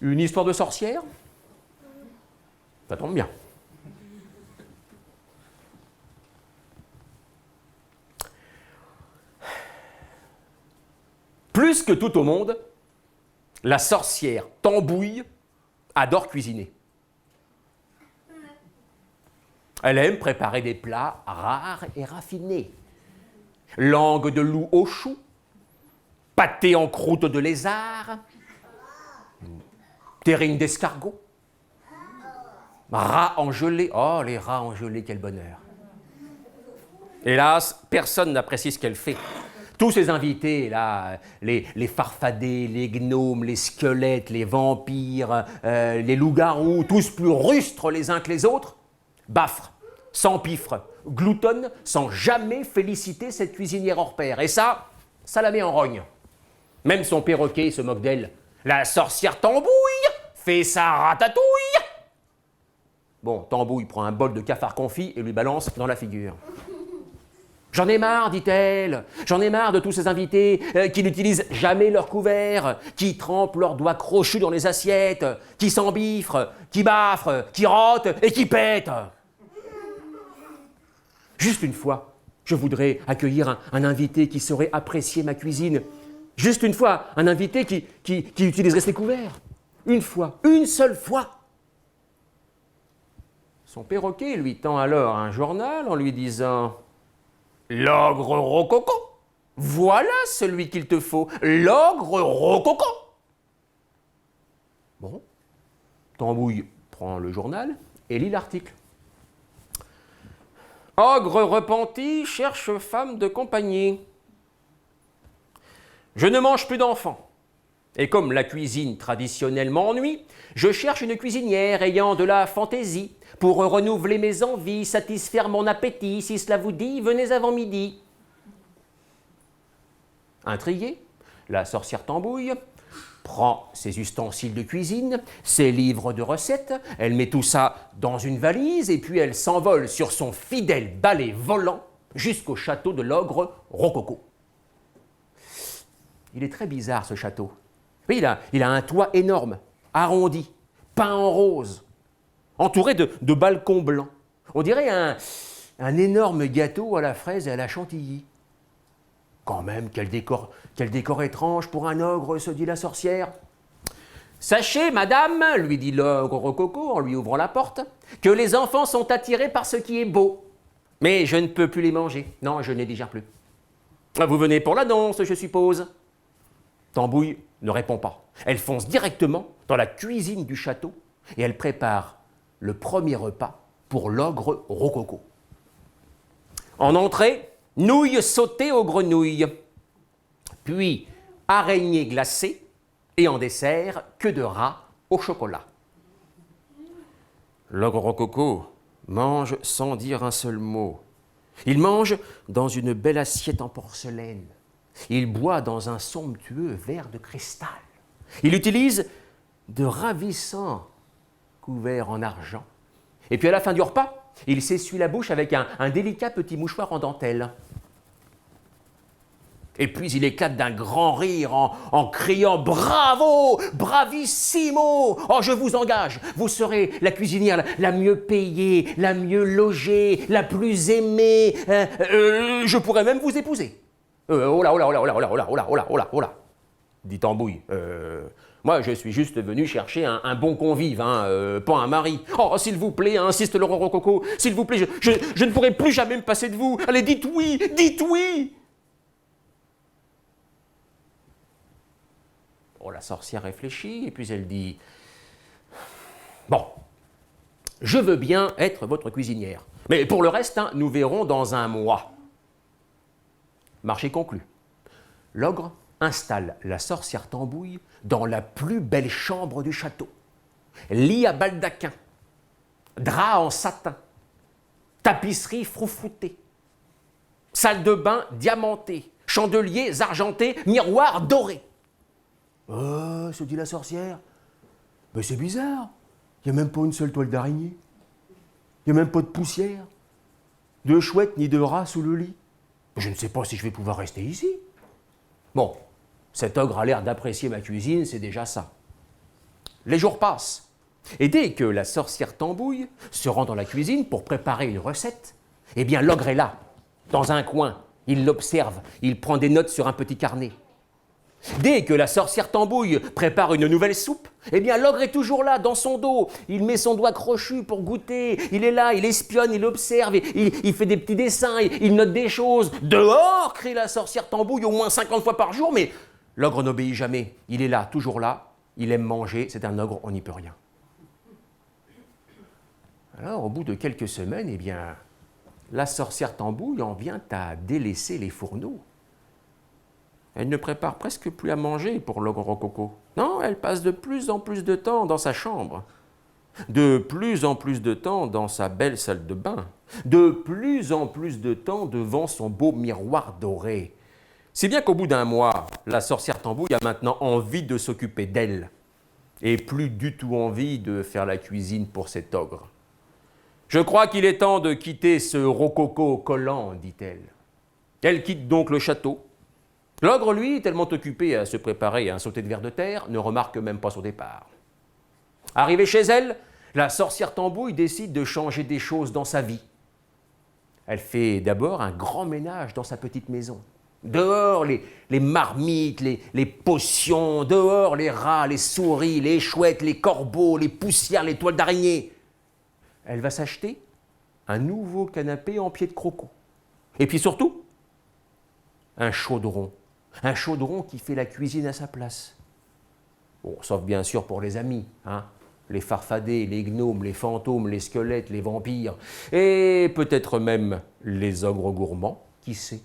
Une histoire de sorcière? Ça tombe bien. Plus que tout au monde, la sorcière Tambouille adore cuisiner. Elle aime préparer des plats rares et raffinés. Langue de loup au chou, pâté en croûte de lézard, terrine d'escargot, rats en gelée. Oh, les rats en gelée, quel bonheur. Hélas, personne n'apprécie ce qu'elle fait. Tous ces invités, là, les farfadets, les gnomes, les squelettes, les vampires, les loups-garous, tous plus rustres les uns que les autres, baffrent, s'empiffrent, gloutonnent, sans jamais féliciter cette cuisinière hors pair. Et ça la met en rogne. Même son perroquet se moque d'elle. La sorcière Tambouille fait sa ratatouille. Bon, Tambouille prend un bol de cafard confit et lui balance dans la figure. J'en ai marre, dit-elle, j'en ai marre de tous ces invités qui n'utilisent jamais leur couvert, qui trempent leurs doigts crochus dans les assiettes, qui s'embiffrent, qui baffrent, qui rotent et qui pètent. Juste une fois, je voudrais accueillir un invité qui saurait apprécier ma cuisine. Juste une fois, un invité qui utiliserait ses couverts. Une fois, une seule fois. Son perroquet lui tend alors un journal en lui disant... L'ogre rococo, voilà celui qu'il te faut, l'ogre rococo. Bon, Tambouille prend le journal et lit l'article. Ogre repenti cherche femme de compagnie. Je ne mange plus d'enfants. Et comme la cuisine traditionnelle m'ennuie, je cherche une cuisinière ayant de la fantaisie pour renouveler mes envies, satisfaire mon appétit. Si cela vous dit, venez avant midi. Intriguée, la sorcière Tambouille prend ses ustensiles de cuisine, ses livres de recettes, elle met tout ça dans une valise et puis elle s'envole sur son fidèle balai volant jusqu'au château de l'ogre rococo. Il est très bizarre ce château. Oui, il a un toit énorme, arrondi, peint en rose, entouré de balcons blancs. On dirait un énorme gâteau à la fraise et à la chantilly. Quand même, quel décor étrange pour un ogre, se dit la sorcière. Sachez, madame, lui dit l'ogre rococo en lui ouvrant la porte, que les enfants sont attirés par ce qui est beau. Mais je ne peux plus les manger. Non, je ne les digère plus. Vous venez pour l'annonce, je suppose. Tambouille ne répond pas. Elle fonce directement dans la cuisine du château et elle prépare le premier repas pour l'ogre rococo. En entrée, nouilles sautées aux grenouilles, puis araignées glacées et en dessert, queue de rat au chocolat. L'ogre rococo mange sans dire un seul mot. Il mange dans une belle assiette en porcelaine. Il boit dans un somptueux verre de cristal. Il utilise de ravissants couverts en argent. Et puis à la fin du repas, il s'essuie la bouche avec un délicat petit mouchoir en dentelle. Et puis il éclate d'un grand rire en criant « Bravo! Bravissimo! Oh, je vous engage, vous serez la cuisinière la mieux payée, la mieux logée, la plus aimée. Je pourrais même vous épouser. » Oh là, oh là, oh là, oh là, oh là, oh là, oh là, oh là, oh là, oh là, dit Tambouille. Moi, je suis juste venu chercher un bon convive, pas un mari. Oh, s'il vous plaît, insiste l'ogre rococo, s'il vous plaît, je ne pourrai plus jamais me passer de vous. Allez, dites oui, dites oui. Oh, la sorcière réfléchit et puis elle dit « Bon, je veux bien être votre cuisinière, mais pour le reste, nous verrons dans un mois. » Marché conclu. L'ogre installe la sorcière Tambouille dans la plus belle chambre du château. Lit à baldaquin, drap en satin, tapisserie froufroutée, salle de bain diamantée, chandeliers argentés, miroirs dorés. Oh, se dit la sorcière, mais c'est bizarre, il n'y a même pas une seule toile d'araignée, il n'y a même pas de poussière, de chouette ni de rat sous le lit. Je ne sais pas si je vais pouvoir rester ici. Bon, cet ogre a l'air d'apprécier ma cuisine, c'est déjà ça. les jours passent. Et dès que la sorcière Tambouille se rend dans la cuisine pour préparer une recette, eh bien l'ogre est là, dans un coin. Il l'observe, il prend des notes sur un petit carnet. Dès que la sorcière Tambouille prépare une nouvelle soupe, eh bien l'ogre est toujours là, dans son dos. Il met son doigt crochu pour goûter. Il est là, il espionne, il observe, il fait des petits dessins, il note des choses. « Dehors !» crie la sorcière Tambouille au moins 50 fois par jour, mais l'ogre n'obéit jamais. Il est là, toujours là. Il aime manger, c'est un ogre, on n'y peut rien. Alors, au bout de quelques semaines, eh bien, la sorcière Tambouille en vient à délaisser les fourneaux. Elle ne prépare presque plus à manger pour l'ogre Rococo. Non, elle passe de plus en plus de temps dans sa chambre, de plus en plus de temps dans sa belle salle de bain, de plus en plus de temps devant son beau miroir doré. Si bien qu'au bout d'un mois, la sorcière Tambouille a maintenant envie de s'occuper d'elle et plus du tout envie de faire la cuisine pour cet ogre. « Je crois qu'il est temps de quitter ce rococo collant, dit-elle. Elle quitte donc le château. L'ogre, lui, tellement occupé à se préparer à un sauté de vers de terre, ne remarque même pas son départ. Arrivée chez elle, la sorcière Tambouille décide de changer des choses dans sa vie. Elle fait d'abord un grand ménage dans sa petite maison. Dehors, les marmites, les potions, dehors, les rats, les souris, les chouettes, les corbeaux, les poussières, les toiles d'araignée. Elle va s'acheter un nouveau canapé en pied de croco. Et puis surtout, un chaudron. Un chaudron qui fait la cuisine à sa place. Bon, sauf bien sûr pour les amis, hein, les farfadets, les gnomes, les fantômes, les squelettes, les vampires, et peut-être même les ogres gourmands, qui sait.